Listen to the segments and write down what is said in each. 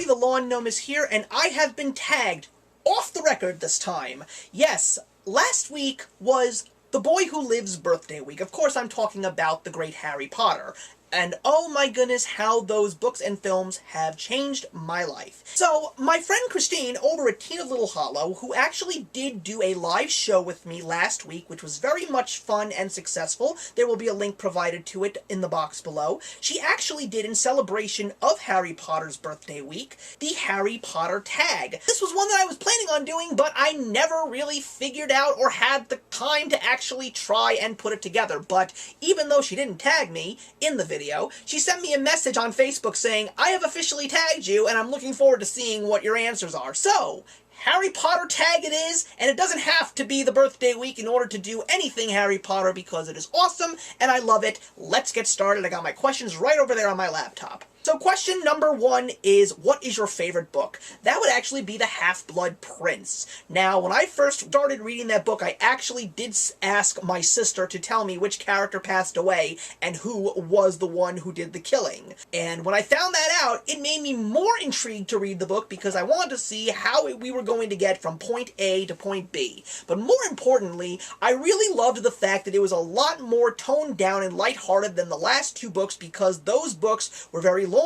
the Lawn Gnome is here, and I have been tagged off the record this time. Yes, last week was The Boy Who Lives birthday week. Of course, I'm talking about the great Harry Potter. And oh my goodness, how those books and films have changed my life. So, my friend Christine over at TeenofLittleHollow, who actually did do a live show with me last week, which was very much fun and successful, there will be a link provided to it in the box below, she actually did, in celebration of Harry Potter's birthday week, the Harry Potter tag. This was one that I was planning on doing, but I never really figured out or had the time to actually try and put it together. But even though she didn't tag me in the video, she sent me a message on Facebook saying, "I have officially tagged you, and I'm looking forward to seeing what your answers are." So, Harry Potter tag it is, and it doesn't have to be the birthday week in order to do anything Harry Potter, because it is awesome, and I love it. Let's get started. I got my questions right over there on my laptop. So question number 1 is, what is your favorite book? That would actually be The Half-Blood Prince. Now, when I first started reading that book, I actually did ask my sister to tell me which character passed away and who was the one who did the killing. And when I found that out, it made me more intrigued to read the book because I wanted to see how we were going to get from point A to point B. But more importantly, I really loved the fact that it was a lot more toned down and lighthearted than the last 2 books, because those books were very long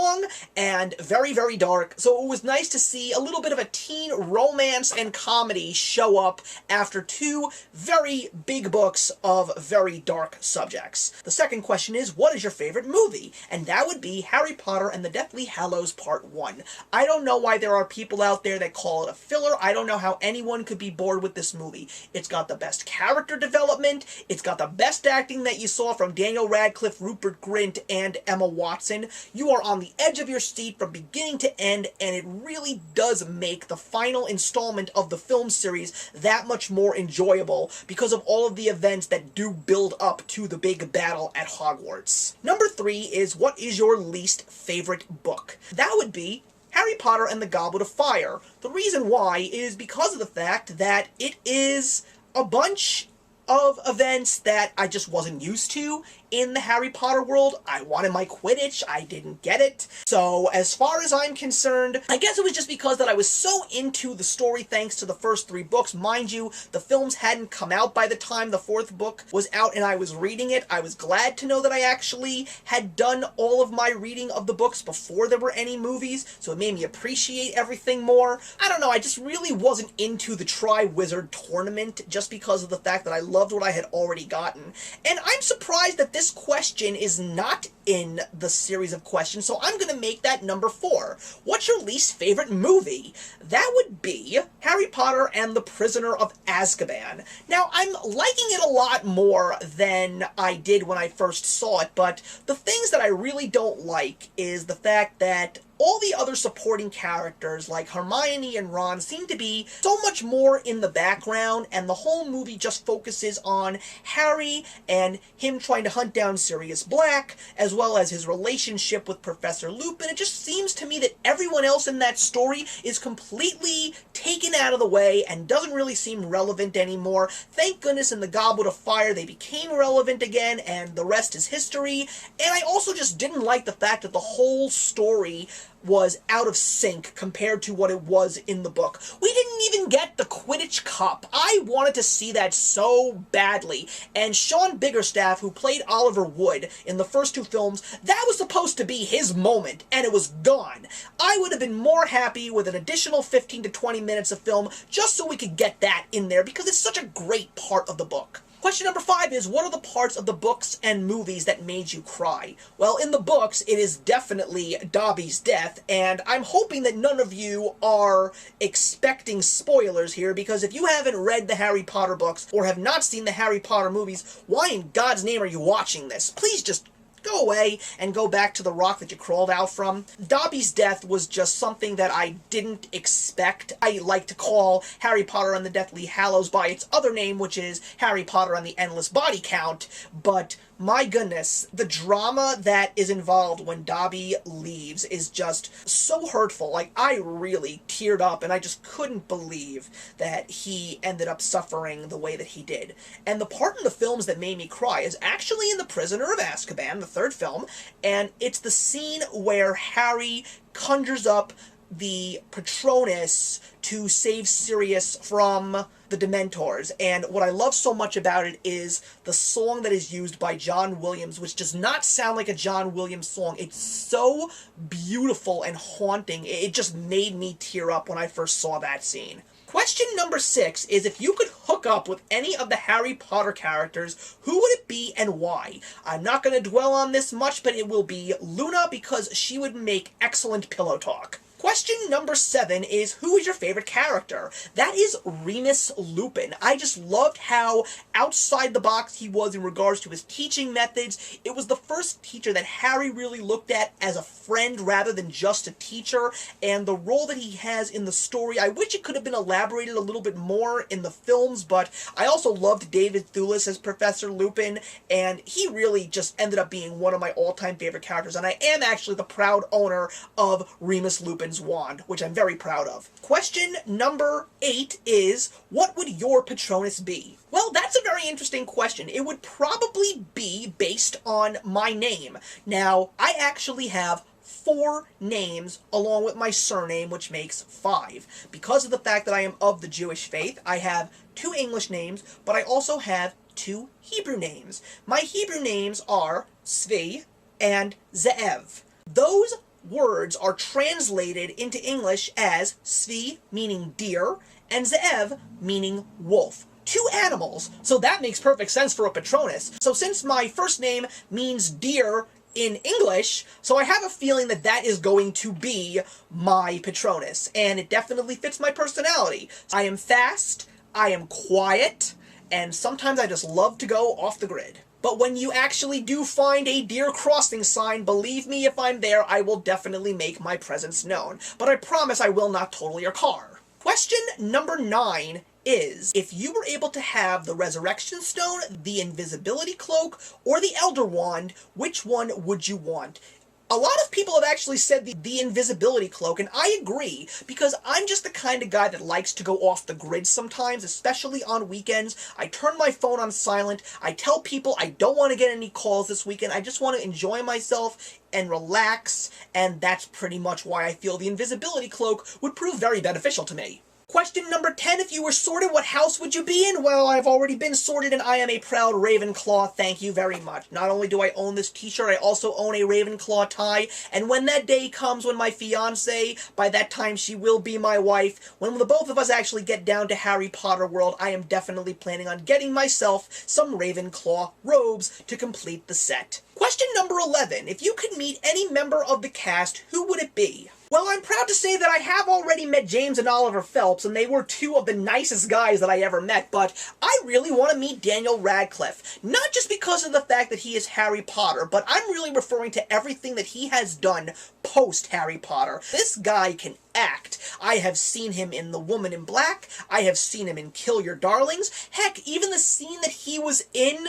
and very, very dark, so it was nice to see a little bit of a teen romance and comedy show up after 2 very big books of very dark subjects. The second question is, what is your favorite movie? And that would be Harry Potter and the Deathly Hallows Part 1. I don't know why there are people out there that call it a filler. I don't know how anyone could be bored with this movie. It's got the best character development, it's got the best acting that you saw from Daniel Radcliffe, Rupert Grint, and Emma Watson. You are on the edge of your seat from beginning to end, and it really does make the final installment of the film series that much more enjoyable because of all of the events that do build up to the big battle at Hogwarts. Number 3 is, what is your least favorite book? That would be Harry Potter and the Goblet of Fire. The reason why is because of the fact that it is a bunch of events that I just wasn't used to in the Harry Potter world. I wanted my Quidditch, I didn't get it. So as far as I'm concerned, I guess it was just because that I was so into the story thanks to the first 3 books. Mind you, the films hadn't come out by the time the 4th book was out and I was reading it. I was glad to know that I actually had done all of my reading of the books before there were any movies, so it made me appreciate everything more. I don't know, I just really wasn't into the Triwizard Tournament just because of the fact that I loved what I had already gotten. And I'm surprised that this question is not in the series of questions, so I'm going to make that number 4. What's your least favorite movie? That would be Harry Potter and the Prisoner of Azkaban. Now, I'm liking it a lot more than I did when I first saw it, but the things that I really don't like is the fact that all the other supporting characters, like Hermione and Ron, seem to be so much more in the background, and the whole movie just focuses on Harry and him trying to hunt down Sirius Black, as well as his relationship with Professor Lupin. It just seems to me that everyone else in that story is completely taken out of the way and doesn't really seem relevant anymore. Thank goodness in the Goblet of Fire they became relevant again, and the rest is history. And I also just didn't like the fact that the whole story was out of sync compared to what it was in the book. We didn't even get the Quidditch Cup. I wanted to see that so badly. And Sean Biggerstaff, who played Oliver Wood in the first 2 films, that was supposed to be his moment, and it was gone. I would have been more happy with an additional 15 to 20 minutes of film just so we could get that in there, because it's such a great part of the book. Question number 5 is, what are the parts of the books and movies that made you cry? Well, in the books, it is definitely Dobby's death, and I'm hoping that none of you are expecting spoilers here, because if you haven't read the Harry Potter books or have not seen the Harry Potter movies, why in God's name are you watching this? Please just go away and go back to the rock that you crawled out from. Dobby's death was just something that I didn't expect. I like to call Harry Potter and the Deathly Hallows by its other name, which is Harry Potter and the Endless Body Count, but my goodness, the drama that is involved when Dobby leaves is just so hurtful. Like, I really teared up, and I just couldn't believe that he ended up suffering the way that he did. And the part in the films that made me cry is actually in The Prisoner of Azkaban, the 3rd film, and it's the scene where Harry conjures up the Patronus to save Sirius from the Dementors, and what I love so much about it is the song that is used by John Williams, which does not sound like a John Williams song. It's so beautiful and haunting. It just made me tear up when I first saw that scene. Question number 6 is, if you could hook up with any of the Harry Potter characters, who would it be and why? I'm not going to dwell on this much, but it will be Luna, because she would make excellent pillow talk. Question number 7 is, who is your favorite character? That is Remus Lupin. I just loved how outside the box he was in regards to his teaching methods. It was the first teacher that Harry really looked at as a friend rather than just a teacher, and the role that he has in the story, I wish it could have been elaborated a little bit more in the films, but I also loved David Thewlis as Professor Lupin, and he really just ended up being one of my all-time favorite characters, and I am actually the proud owner of Remus Lupin wand, which I'm very proud of. Question number 8 is, what would your Patronus be? Well, that's a very interesting question. It would probably be based on my name. Now, I actually have 4 names along with my surname, which makes 5. Because of the fact that I am of the Jewish faith, I have 2 English names, but I also have 2 Hebrew names. My Hebrew names are Svi and Ze'ev. Those words are translated into English as Svi, meaning deer, and Ze'ev, meaning wolf. 2 animals, so that makes perfect sense for a Patronus. So since my first name means deer in English, so I have a feeling that that is going to be my Patronus, and it definitely fits my personality. I am fast, I am quiet, and sometimes I just love to go off the grid. But when you actually do find a deer crossing sign, believe me, if I'm there, I will definitely make my presence known. But I promise I will not total your car. Question number 9 is, if you were able to have the Resurrection Stone, the Invisibility Cloak, or the Elder Wand, which one would you want? A lot of people have actually said the Invisibility Cloak, and I agree, because I'm just the kind of guy that likes to go off the grid sometimes, especially on weekends. I turn my phone on silent, I tell people I don't want to get any calls this weekend, I just want to enjoy myself and relax, and that's pretty much why I feel the Invisibility Cloak would prove very beneficial to me. Question number 10, if you were sorted, what house would you be in? Well, I've already been sorted and I am a proud Ravenclaw, thank you very much. Not only do I own this t-shirt, I also own a Ravenclaw tie, and when that day comes when my fiancé, by that time she will be my wife, when the both of us actually get down to Harry Potter World, I am definitely planning on getting myself some Ravenclaw robes to complete the set. Question number 11, if you could meet any member of the cast, who would it be? Well, I'm proud to say that I have already met James and Oliver Phelps, and they were 2 of the nicest guys that I ever met, but I really want to meet Daniel Radcliffe. Not just because of the fact that he is Harry Potter, but I'm really referring to everything that he has done post-Harry Potter. This guy can act. I have seen him in The Woman in Black, I have seen him in Kill Your Darlings, heck, even the scene that he was in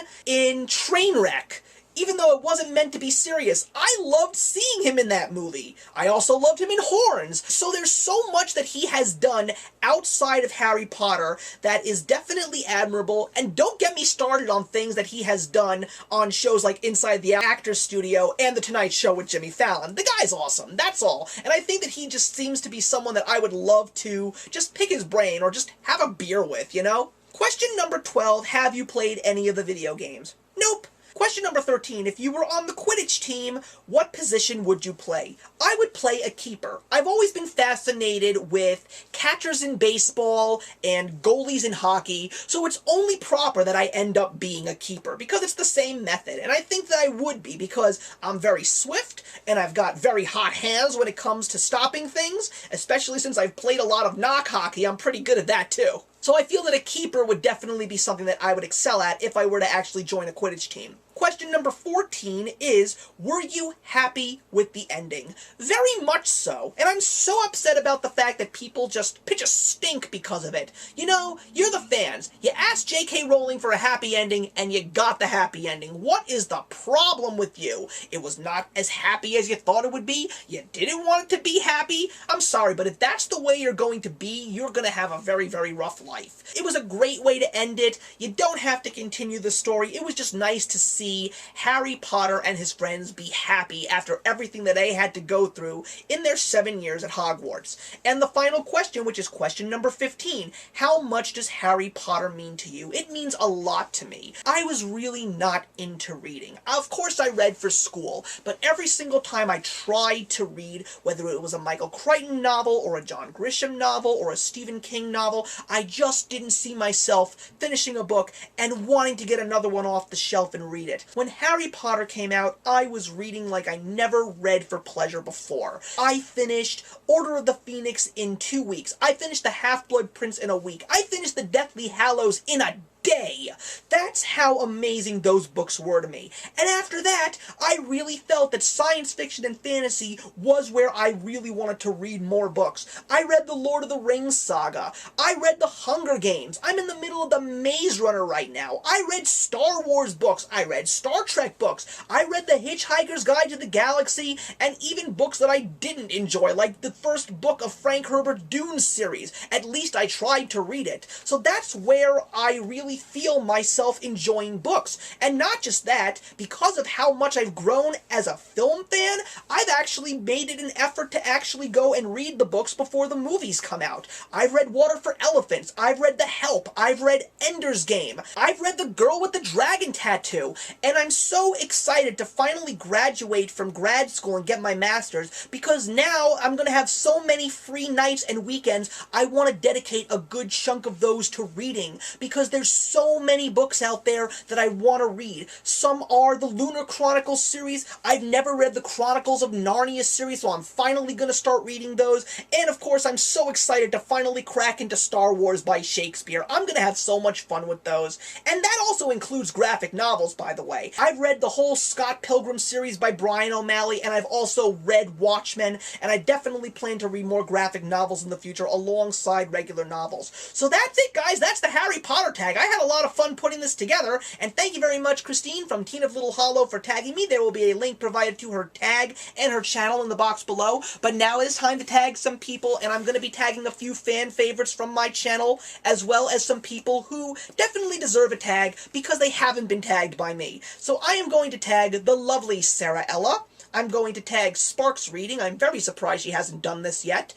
Trainwreck. Even though it wasn't meant to be serious, I loved seeing him in that movie. I also loved him in Horns. So there's so much that he has done outside of Harry Potter that is definitely admirable, and don't get me started on things that he has done on shows like Inside the Actors Studio and The Tonight Show with Jimmy Fallon. The guy's awesome, that's all. And I think that he just seems to be someone that I would love to just pick his brain or just have a beer with, you know? Question number 12, have you played any of the video games? Nope. Question number 13, if you were on the Quidditch team, what position would you play? I would play a keeper. I've always been fascinated with catchers in baseball and goalies in hockey, so it's only proper that I end up being a keeper, because it's the same method, and I think that I would be, because I'm very swift, and I've got very hot hands when it comes to stopping things, especially since I've played a lot of knock hockey. I'm pretty good at that too. So I feel that a keeper would definitely be something that I would excel at if I were to actually join a Quidditch team. Question number 14 is, were you happy with the ending? Very much so. And I'm so upset about the fact that people just pitch a stink because of it. You know, you're the fans. You asked J.K. Rowling for a happy ending, and you got the happy ending. What is the problem with you? It was not as happy as you thought it would be? You didn't want it to be happy? I'm sorry, but if that's the way you're going to be, you're going to have a very, very rough life. It was a great way to end it. You don't have to continue the story. It was just nice to see see Harry Potter and his friends be happy after everything that they had to go through in their 7 years at Hogwarts. And the final question, which is question number 15, how much does Harry Potter mean to you? It means a lot to me. I was really not into reading. Of course I read for school, but every single time I tried to read, whether it was a Michael Crichton novel, or a John Grisham novel, or a Stephen King novel, I just didn't see myself finishing a book and wanting to get another one off the shelf and read it. When Harry Potter came out, I was reading like I never read for pleasure before. I finished Order of the Phoenix in 2 weeks. I finished The Half-Blood Prince in a week. I finished The Deathly Hallows in a day. That's how amazing those books were to me. And after that, I really felt that science fiction and fantasy was where I really wanted to read more books. I read the Lord of the Rings saga. I read the Hunger Games. I'm in the middle of the Maze Runner right now. I read Star Wars books. I read Star Trek books. I read The Hitchhiker's Guide to the Galaxy, and even books that I didn't enjoy, like the first book of Frank Herbert's Dune series. At least I tried to read it. So that's where I really feel myself enjoying books. And not just that, because of how much I've grown as a film fan, I've actually made it an effort to actually go and read the books before the movies come out. I've read Water for Elephants, I've read The Help, I've read Ender's Game, I've read The Girl with the Dragon Tattoo, and I'm so excited to finally graduate from grad school and get my master's, because now I'm going to have so many free nights and weekends. I want to dedicate a good chunk of those to reading, because there's so many books out there that I want to read. Some are the Lunar Chronicles series. I've never read the Chronicles of Narnia series, so I'm finally going to start reading those. And of course, I'm so excited to finally crack into Star Wars by Shakespeare. I'm going to have so much fun with those. And that also includes graphic novels, by the way. I've read the whole Scott Pilgrim series by Brian O'Malley, and I've also read Watchmen, and I definitely plan to read more graphic novels in the future alongside regular novels. So that's it, guys. That's the Harry Potter tag. I had a lot of fun putting this together, and thank you very much, Christine from TeenofLittleHollow, for tagging me. There will be a link provided to her tag and her channel in the box below. But now it is time to tag some people, and I'm going to be tagging a few fan favorites from my channel, as well as some people who definitely deserve a tag because they haven't been tagged by me. So I am going to tag the lovely Sara Ella. I'm going to tag Sparks Reading. I'm very surprised she hasn't done this yet.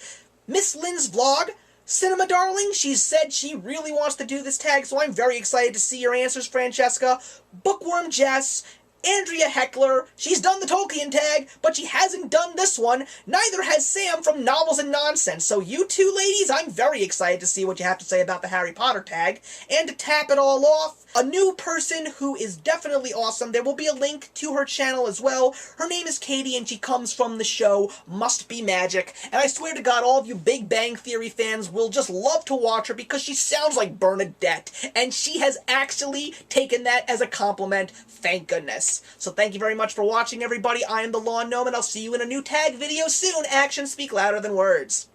Miss Lynn's Vlog. Cinema Darling, she said she really wants to do this tag, so I'm very excited to see your answers, Francesca. Bookworm Jess, Andrea Heckler, she's done the Tolkien tag, but she hasn't done this one. Neither has Sam from Novels and Nonsense. So you two ladies, I'm very excited to see what you have to say about the Harry Potter tag. And to tap it all off, a new person who is definitely awesome. There will be a link to her channel as well. Her name is Katie, and she comes from the show Must Be Magic. And I swear to God, all of you Big Bang Theory fans will just love to watch her because she sounds like Bernadette. And she has actually taken that as a compliment. Thank goodness. So thank you very much for watching, everybody. I am the Lawn Gnome, and I'll see you in a new tag video soon. Actions speak louder than words.